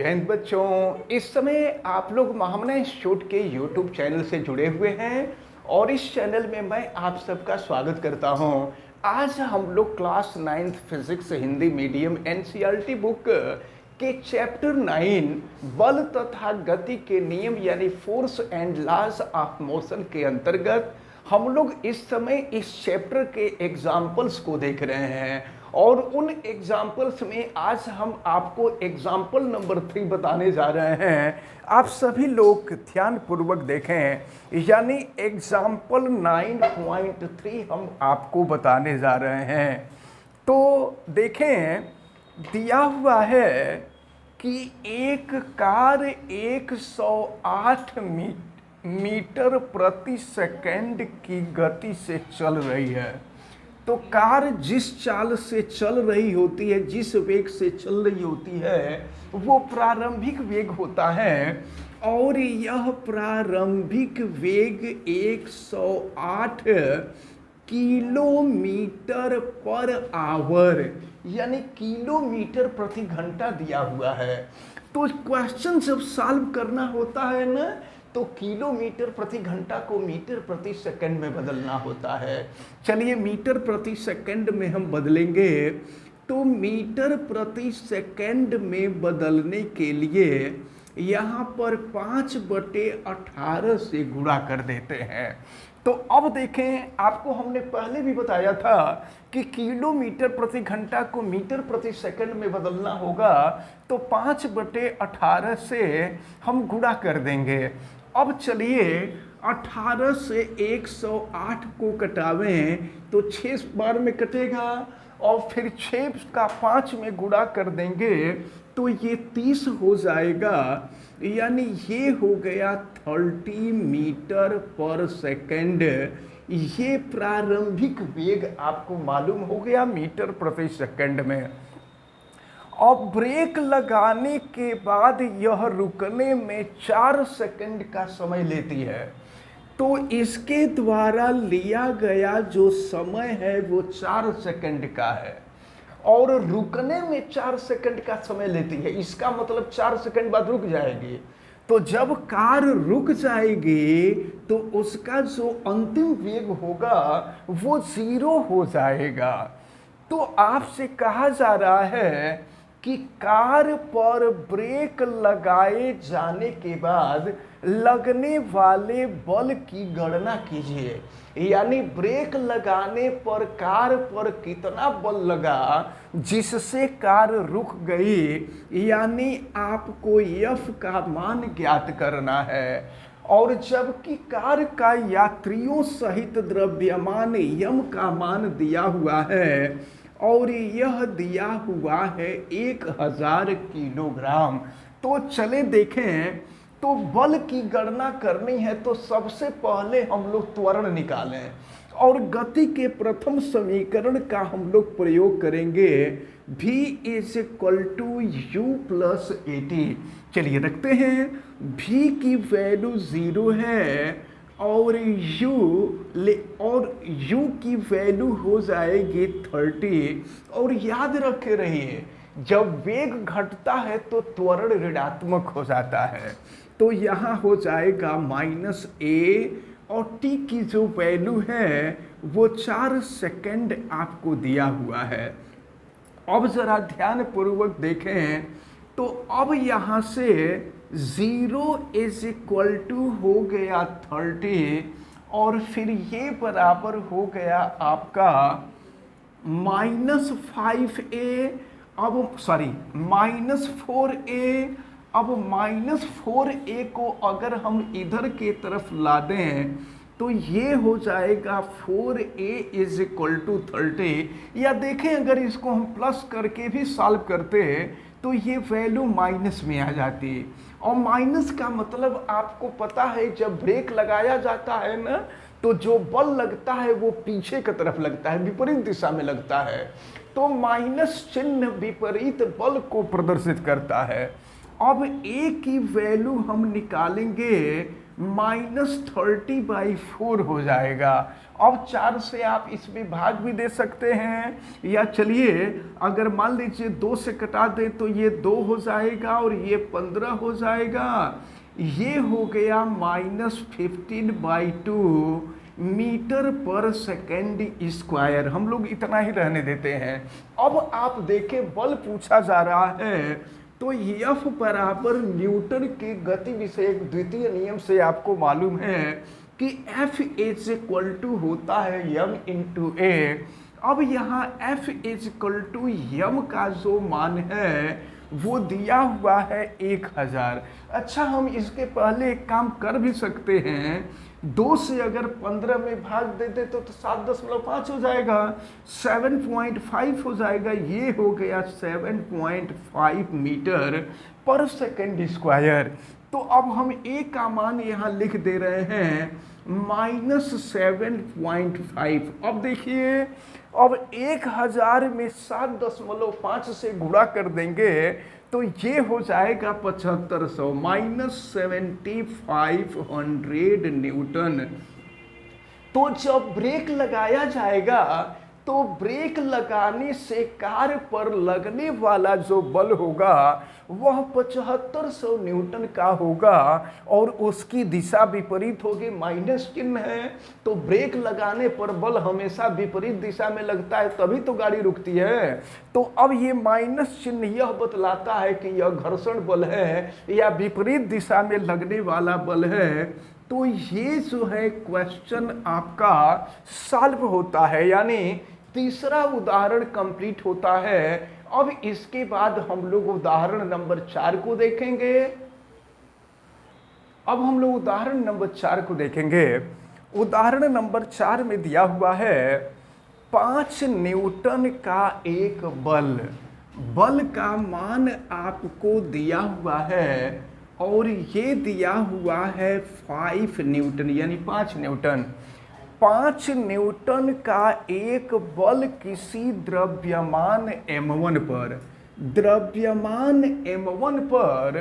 जय हिंद बच्चों। इस समय आप लोग महामना इंस्टीट्यूट के यूट्यूब चैनल से जुड़े हुए हैं और इस चैनल में मैं आप सबका स्वागत करता हूं। आज हम लोग class 9th physics Hindi medium NCERT book के चैप्टर 9 बल तथा गति के नियम यानी force and laws of motion के अंतर्गत हम लोग इस समय इस चैप्टर के एग्जाम्पल्स को देख रहे हैं और उन एग्जाम्पल्स में आज हम आपको एग्जाम्पल नंबर 3 बताने जा रहे हैं। आप सभी लोग ध्यान पूर्वक देखें, यानी एग्जाम्पल 9.3 हम आपको बताने जा रहे हैं। तो देखें, दिया हुआ है कि एक कार 108 मीटर प्रति सेकंड की गति से चल रही है। तो कार जिस चाल से चल रही होती है, जिस वेग से चल रही होती है, वो प्रारंभिक वेग होता है और यह प्रारंभिक वेग 108 किलोमीटर पर आवर यानी किलोमीटर प्रति घंटा दिया हुआ है। तो क्वेश्चन जब सॉल्व करना होता है ना, तो किलोमीटर प्रति घंटा को मीटर प्रति सेकंड में बदलना होता है। चलिए मीटर प्रति सेकंड में हम बदलेंगे। तो मीटर प्रति सेकंड में बदलने के लिए यहाँ पर 5/18 से गुणा कर देते हैं। तो अब देखें, आपको हमने पहले भी बताया था कि किलोमीटर प्रति घंटा को मीटर प्रति सेकंड में बदलना होगा, तो 5/18 से हम गुणा कर देंगे। अब चलिए 18 से 108 को कटावें तो 6 बार में कटेगा और फिर 6 का 5 में गुणा कर देंगे तो ये 30 हो जाएगा, यानी ये हो गया 30 मीटर पर सेकंड। ये प्रारंभिक वेग आपको मालूम हो गया मीटर प्रति सेकंड में। और ब्रेक लगाने के बाद यह रुकने में 4 सेकंड का समय लेती है। तो इसके द्वारा लिया गया जो समय है वो 4 सेकंड का है और रुकने में 4 सेकंड का समय लेती है। इसका मतलब 4 सेकंड बाद रुक जाएगी। तो जब कार रुक जाएगी तो उसका जो अंतिम वेग होगा वो 0 हो जाएगा। तो आपसे कहा जा रहा है कि कार पर ब्रेक लगाए जाने के बाद लगने वाले बल की गणना कीजिए, यानी ब्रेक लगाने पर कार पर कितना बल लगा जिससे कार रुक गई, यानी आपको F का मान ज्ञात करना है। और जबकि कार का यात्रियों सहित द्रव्यमान M का मान दिया हुआ है और यह दिया हुआ है 1000 किलोग्राम। तो चले देखें, तो बल की गणना करनी है तो सबसे पहले हम लोग त्वरण निकालें और गति के प्रथम समीकरण का हम लोग प्रयोग करेंगे, v = u + at। चलिए रखते हैं, v की वैल्यू 0 है और u की वैल्यू हो जाएगी 30। और याद रखे रहिए, जब वेग घटता है तो त्वरण ऋणात्मक हो जाता है। तो यहाँ हो जाएगा -a और t की जो वैल्यू है वो 4 सेकंड आपको दिया हुआ है। अब जरा ध्यान पूर्वक देखें, तो अब यहाँ से 0 = हो गया 30 और फिर ये बराबर हो गया आपका -5a, अब सॉरी -4a। अब -4a को अगर हम इधर के तरफ ला दें तो ये हो जाएगा 4a = 30। या देखें, अगर इसको हम प्लस करके भी सॉल्व करते तो ये वैल्यू माइनस में आ जाती। और माइनस का मतलब आपको पता है, जब ब्रेक लगाया जाता है ना, तो जो बल लगता है वो पीछे की तरफ लगता है, विपरीत दिशा में लगता है। तो माइनस चिन्ह विपरीत बल को प्रदर्शित करता है। अब a की वैल्यू हम निकालेंगे -30/4 हो जाएगा। अब 4 से आप इसमें भाग भी दे सकते हैं, या चलिए अगर मान लीजिए 2 से कटा दें तो ये 2 हो जाएगा और ये 15 हो जाएगा। ये हो गया -15/2 मीटर पर सेकेंड स्क्वायर। हम लोग इतना ही रहने देते हैं। अब आप देखें बल पूछा जा रहा है, तो F बराबर न्यूटन के गति विषयक द्वितीय नियम से आपको मालूम है कि F इज इक्वल टू होता है m इंटू ए। अब यहाँ F is equal to m का जो मान है वो दिया हुआ है 1000। अच्छा, हम इसके पहले एक काम कर भी सकते हैं। 2 से अगर 15 में भाग देते तो 7.5 हो जाएगा, 7.5 हो जाएगा। ये हो गया 7.5 मीटर पर सेकेंड स्क्वायर। तो अब हम ए का मान यहाँ लिख दे रहे हैं -7.5। अब देखिए, अब 1000 में 7.5 से गुणा कर देंगे तो ये हो जाएगा 7500 -7500 न्यूटन। तो जब ब्रेक लगाया जाएगा तो ब्रेक लगाने से कार पर लगने वाला जो बल होगा वह 7500 न्यूटन का होगा और उसकी दिशा विपरीत होगी। माइनस चिन्ह है तो ब्रेक लगाने पर बल हमेशा विपरीत दिशा में लगता है, तभी तो गाड़ी रुकती है। तो अब ये माइनस चिन्ह यह बतलाता है कि यह घर्षण बल है या विपरीत दिशा में लगने वाला बल है। तो ये जो है क्वेश्चन आपका सॉल्व होता है, यानी तीसरा उदाहरण कंप्लीट होता है। अब इसके बाद हम लोग उदाहरण नंबर 4 को देखेंगे। अब हम लोग उदाहरण नंबर 4 को देखेंगे। उदाहरण नंबर 4 में दिया हुआ है 5 न्यूटन का एक बल का मान आपको दिया हुआ है और ये दिया हुआ है 5 न्यूटन यानी 5 न्यूटन। 5 न्यूटन का एक बल किसी द्रव्यमान m1 पर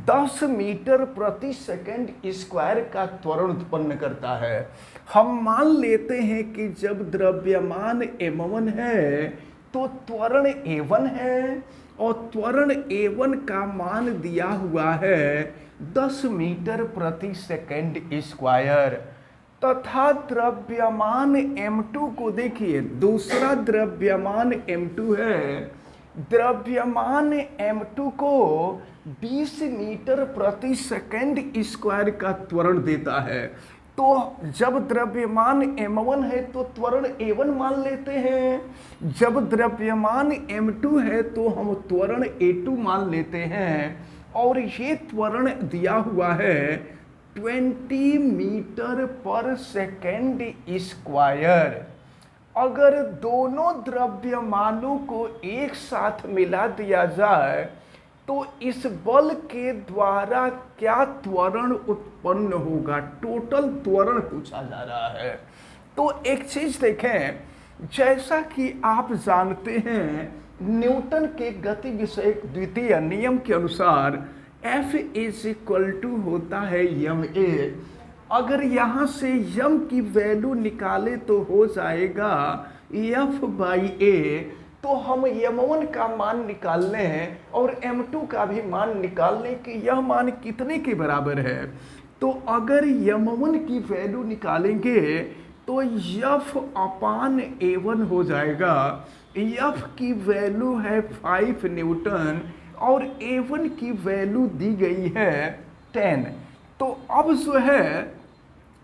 10 मीटर प्रति सेकंड स्क्वायर का त्वरण उत्पन्न करता है। हम मान लेते हैं कि जब द्रव्यमान m1 है तो त्वरण a1 है और त्वरण a1 का मान दिया हुआ है 10 मीटर प्रति सेकंड स्क्वायर, तथा द्रव्यमान m2 को देखिए, दूसरा द्रव्यमान m2 है। द्रव्यमान m2 को 20 मीटर प्रति सेकंड स्क्वायर का त्वरण देता है। तो जब द्रव्यमान m1 है तो त्वरण a1 मान लेते हैं, जब द्रव्यमान m2 है तो हम त्वरण a2 मान लेते हैं, और ये त्वरण दिया हुआ है 20 मीटर पर सेकेंड स्क्वायर। अगर दोनों द्रव्यमानों को एक साथ मिला दिया जाए तो इस बल के द्वारा क्या त्वरण उत्पन्न होगा, टोटल त्वरण पूछा जा रहा है। तो एक चीज देखें, जैसा कि आप जानते हैं न्यूटन के गति विषयक द्वितीय नियम के अनुसार F इज इक्वल टू होता है ma। अगर यहाँ से m की वैल्यू निकाले तो हो जाएगा F/a। तो हम m1 का मान निकाल लें और m2 का भी मान निकाल लें कि यह मान कितने के बराबर है। तो अगर m1 की वैल्यू निकालेंगे तो F/a1 हो जाएगा। F की वैल्यू है 5 न्यूटन और a1 की वैल्यू दी गई है 10। तो अब जो है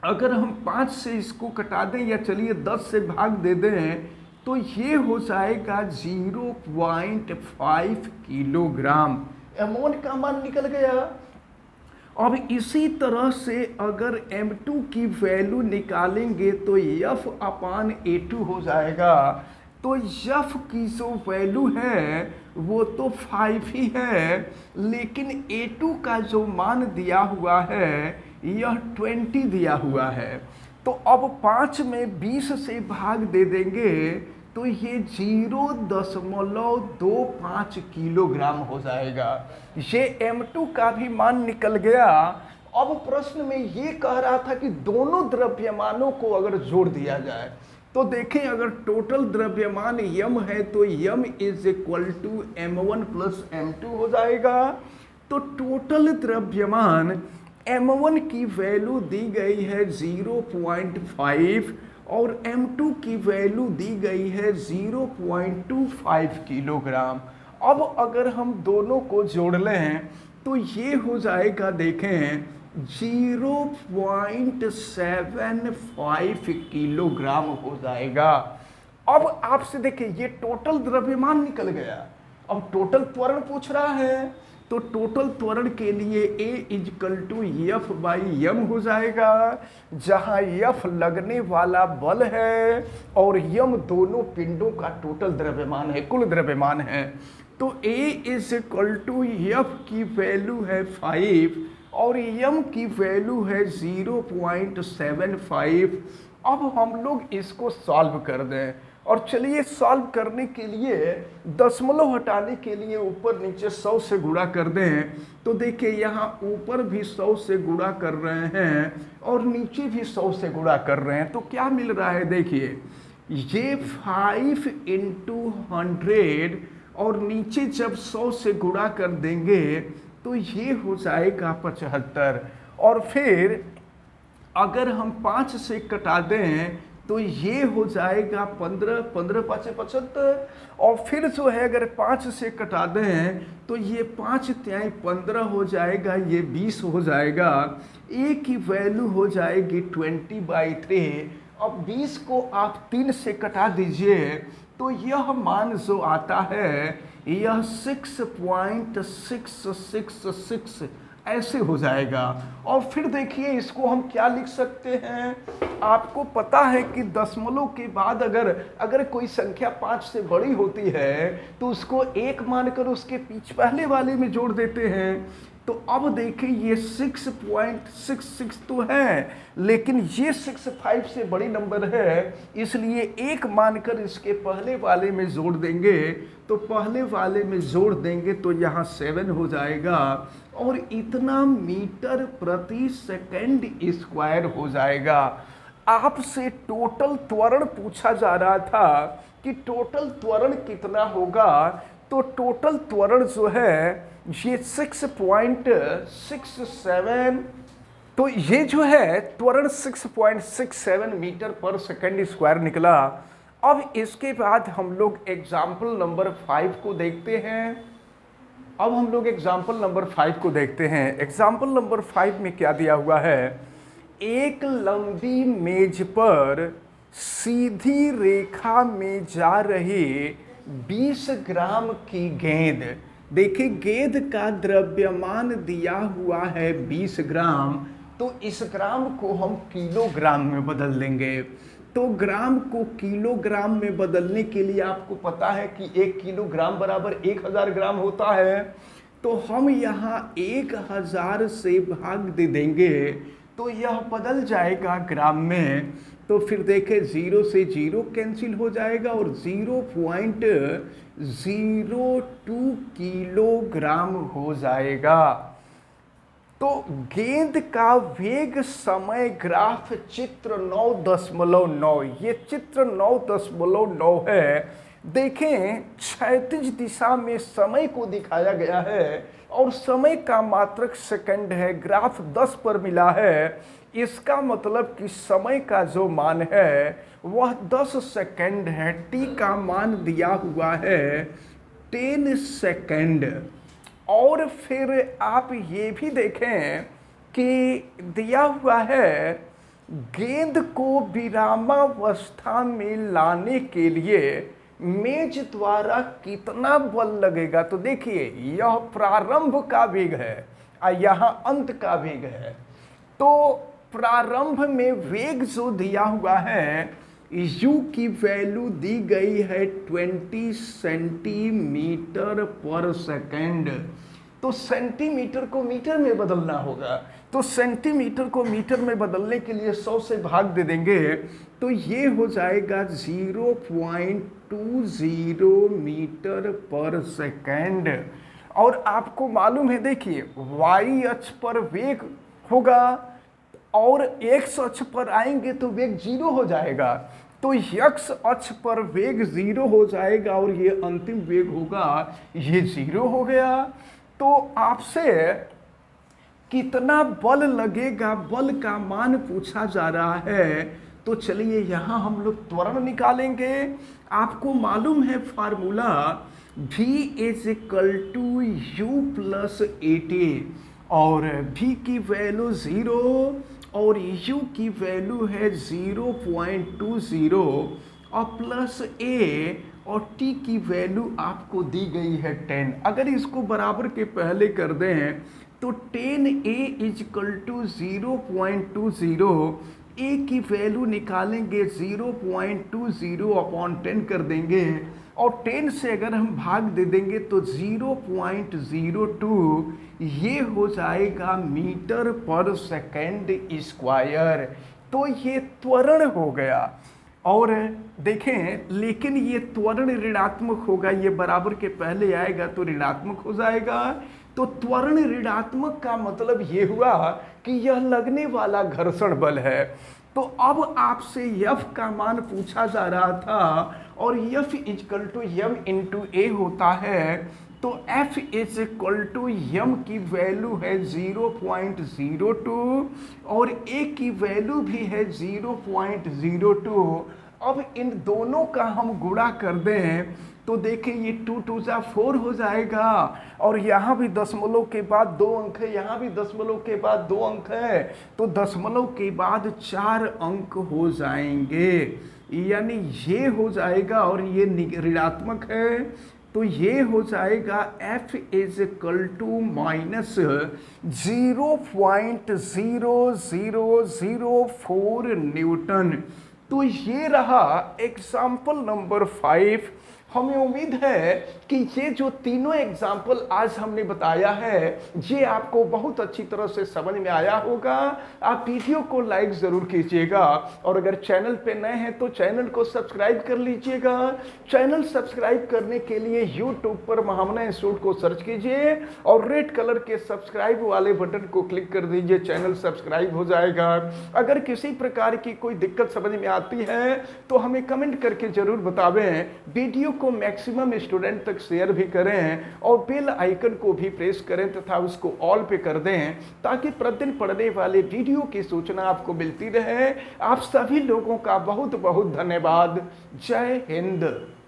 अगर हम 5 से इसको कटा दें या चलिए 10 से भाग दे दें तो ये हो जाएगा 0.5 किलोग्राम। m1 का मान निकल गया। अब इसी तरह से अगर m2 की वैल्यू निकालेंगे तो F/a2 हो जाएगा। तो F की जो वैल्यू है वो तो 5 ही है, लेकिन a2 का जो मान दिया हुआ है यह 20 दिया हुआ है। तो अब 5 में 20 से भाग दे देंगे तो ये 0.25 किलोग्राम हो जाएगा। ये m2 का भी मान निकल गया अब प्रश्न में ये कह रहा था कि दोनों द्रव्यमानों को अगर जोड़ दिया जाए तो देखें, अगर टोटल द्रव्यमान यम है तो M is equal to m1 plus m2 हो जाएगा। तो टोटल द्रव्यमान m1 की वैल्यू दी गई है 0.5 और m2 की वैल्यू दी गई है 0.25 किलोग्राम। अब अगर हम दोनों को जोड़ लें तो ये हो जाएगा, देखें 0.75 किलोग्राम हो जाएगा। अब आपसे देखिए ये टोटल द्रव्यमान निकल गया। अब टोटल त्वरण पूछ रहा है तो टोटल त्वरण के लिए A is equal to F by M हो जाएगा, जहां एफ लगने वाला बल है और यम दोनों पिंडों का टोटल द्रव्यमान है, कुल द्रव्यमान है। तो A is equal to F की वैल्यू है 5 और यम की वैल्यू है 0.75। अब हम लोग इसको सॉल्व कर दें और चलिए सॉल्व करने के लिए दशमलव हटाने के लिए ऊपर नीचे 100 से गुणा कर दें। तो देखिए यहाँ ऊपर भी 100 से गुणा कर रहे हैं और नीचे भी 100 से गुणा कर रहे हैं, तो क्या मिल रहा है, देखिए ये 5 इंटू 100 और नीचे जब 100 से गुणा कर देंगे तो ये हो जाएगा 75। और फिर अगर हम 5 से कटा दें तो ये हो जाएगा 15, 15 5 75। और फिर जो है अगर 5 से कटा दें तो ये 5 तिहाई 15 हो जाएगा, ये 20 हो जाएगा। ए की वैल्यू हो जाएगी 20/3। अब 20 को आप 3 से कटा दीजिए तो यह मान जो आता है यह 6.666 ऐसे हो जाएगा। और फिर देखिए इसको हम क्या लिख सकते हैं, आपको पता है कि दशमलव के बाद अगर कोई संख्या 5 से बड़ी होती है तो उसको 1 मानकर उसके पहले वाले में जोड़ देते हैं। तो अब देखिए ये 6.66 तो है, लेकिन ये 65 से बड़ी नंबर है, इसलिए 1 मानकर इसके पहले वाले में जोड़ देंगे। तो पहले वाले में जोड़ देंगे तो यहाँ 7 हो जाएगा और इतना मीटर प्रति सेकंड स्क्वायर हो जाएगा। आपसे टोटल त्वरण पूछा जा रहा था कि टोटल त्वरण कितना होगा, तो टोटल त्वरण जो है ये 6.67, तो ये जो है त्वरण 6.67 मीटर पर सेकंड स्क्वायर निकला। अब इसके बाद हम लोग एग्जाम्पल नंबर 5 को देखते हैं। एग्जाम्पल नंबर 5 में क्या दिया हुआ है, एक लंबी मेज पर सीधी रेखा में जा रही 20 ग्राम की गेंद। देखिए गेंद का द्रव्यमान दिया हुआ है 20 ग्राम, तो इस ग्राम को हम किलोग्राम में बदल देंगे। तो ग्राम को किलोग्राम में बदलने के लिए आपको पता है कि 1 किलोग्राम बराबर 1000 ग्राम होता है। तो हम यहाँ 1000 से भाग दे देंगे तो यह बदल जाएगा ग्राम में। तो फिर देखें 0 से 0 कैंसिल हो जाएगा और 0.02 किलोग्राम हो जाएगा। तो गेंद का वेग समय ग्राफ चित्र 9.9, ये चित्र 9.9 है। देखें क्षैतिज दिशा में समय को दिखाया गया है और समय का मात्रक सेकंड है, ग्राफ 10 पर मिला है। इसका मतलब कि समय का जो मान है वह 10 सेकंड है। टी का मान दिया हुआ है 10 सेकंड। और फिर आप ये भी देखें कि दिया हुआ है गेंद को विरामावस्था में लाने के लिए मेज द्वारा कितना बल लगेगा। तो देखिए यह प्रारंभ का वेग है और यहाँ अंत का वेग है। तो प्रारंभ में वेग जो दिया हुआ है u की वैल्यू दी गई है 20 सेंटीमीटर पर सेकंड। तो सेंटीमीटर को मीटर में बदलना होगा, तो सेंटीमीटर को मीटर में बदलने के लिए 100 से भाग दे देंगे तो ये हो जाएगा 0.20 मीटर पर सेकंड। और आपको मालूम है देखिए y अक्ष पर वेग होगा और x अक्ष पर आएंगे तो वेग 0 हो जाएगा। तो x अक्ष पर वेग 0 हो जाएगा और ये अंतिम वेग होगा ये 0 हो गया। तो आपसे कितना बल लगेगा, बल का मान पूछा जा रहा है। तो चलिए यहाँ हम लोग त्वरण निकालेंगे। आपको मालूम है formula v is equal to U plus A T, और v की वैल्यू 0 और u की वैल्यू है 0.20 और प्लस a और t की वैल्यू आपको दी गई है 10। अगर इसको बराबर के पहले कर दें तो 10a इजकल टू 0.20, a की वैल्यू निकालेंगे 0.20 अपॉन 10 कर देंगे और 10 से अगर हम भाग दे देंगे तो 0.02 ये हो जाएगा मीटर पर सेकेंड स्क्वायर। तो ये त्वरण हो गया। और देखें लेकिन ये त्वरण ऋणात्मक होगा, ये बराबर के पहले आएगा तो ऋणात्मक हो जाएगा। तो त्वरण ऋणात्मक का मतलब ये हुआ कि यह लगने वाला घर्षण बल है। तो अब आपसे F का मान पूछा जा रहा था और F is equal to M into A होता है। तो F is equal to M की वैल्यू है 0.02 और A की वैल्यू भी है 0.02। अब इन दोनों का हम गुणा कर दें तो देखें ये 2 2 जा 4 हो जाएगा और यहाँ भी दशमलव के बाद 2 अंक है, यहाँ भी दशमलव के बाद 2 अंक है, तो दशमलव के बाद 4 अंक हो जाएंगे, यानी ये हो जाएगा और ये ऋणात्मक है। तो ये हो जाएगा F is equal to minus 0.0004 newton. तो ये रहा एग्जाम्पल नंबर 5। हमें उम्मीद है कि ये जो तीनों एग्जाम्पल आज हमने बताया है ये आपको बहुत अच्छी तरह से समझ में आया होगा। आप वीडियो को लाइक ज़रूर कीजिएगा और अगर चैनल पे नए हैं तो चैनल को सब्सक्राइब कर लीजिएगा। चैनल सब्सक्राइब करने के लिए यूट्यूब पर महामना इंस्टीट्यूट को सर्च कीजिए और रेड कलर के सब्सक्राइब वाले बटन को क्लिक कर दीजिए, चैनल सब्सक्राइब हो जाएगा। अगर किसी प्रकार की कोई दिक्कत समझ में आती है तो हमें कमेंट करके ज़रूर बतावें। वीडियो को मैक्सिमम स्टूडेंट तक शेयर भी करें और बेल आइकन को भी प्रेस करें तथा उसको ऑल पे कर दें ताकि प्रतिदिन पढ़ने वाले वीडियो की सूचना आपको मिलती रहे। आप सभी लोगों का बहुत बहुत धन्यवाद। जय हिंद।